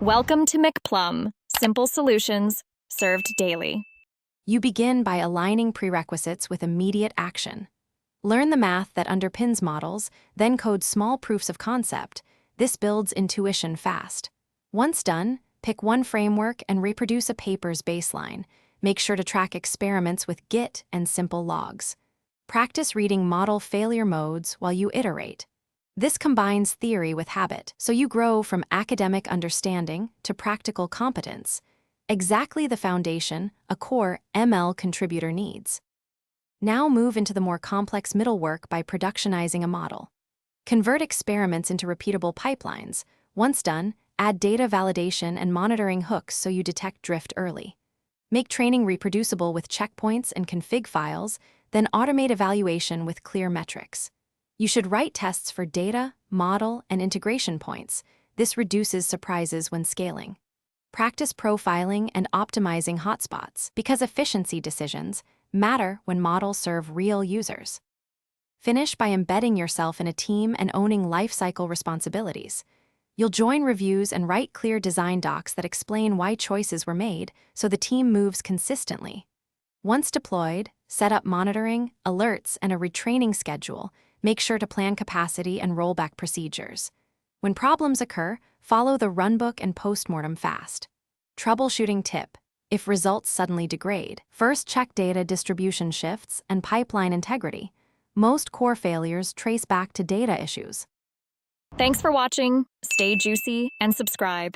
Welcome to McPlum, simple solutions served daily. You begin by aligning prerequisites with immediate action. Learn the math that underpins models, then code small proofs of concept. This builds intuition fast. Once done, pick one framework and reproduce a paper's baseline. Make sure to track experiments with Git and simple logs. Practice reading model failure modes while you iterate. This combines theory with habit, so you grow from academic understanding to practical competence. Exactly the foundation a core ML contributor needs. Now move into the more complex middle work by productionizing a model. Convert experiments into repeatable pipelines. Once done, add data validation and monitoring hooks so you detect drift early. Make training reproducible with checkpoints and config files, then automate evaluation with clear metrics. You should write tests for data, model, and integration points. This reduces surprises when scaling. Practice profiling and optimizing hotspots because efficiency decisions matter when models serve real users. Finish by embedding yourself in a team and owning lifecycle responsibilities. You'll join reviews and write clear design docs that explain why choices were made so the team moves consistently. Once deployed, set up monitoring, alerts, and a retraining schedule. Make sure to plan capacity and rollback procedures. When problems occur, follow the runbook and postmortem fast. Troubleshooting tip: if results suddenly degrade, first check data distribution shifts and pipeline integrity. Most core failures trace back to data issues. Thanks for watching. Stay juicy and subscribe.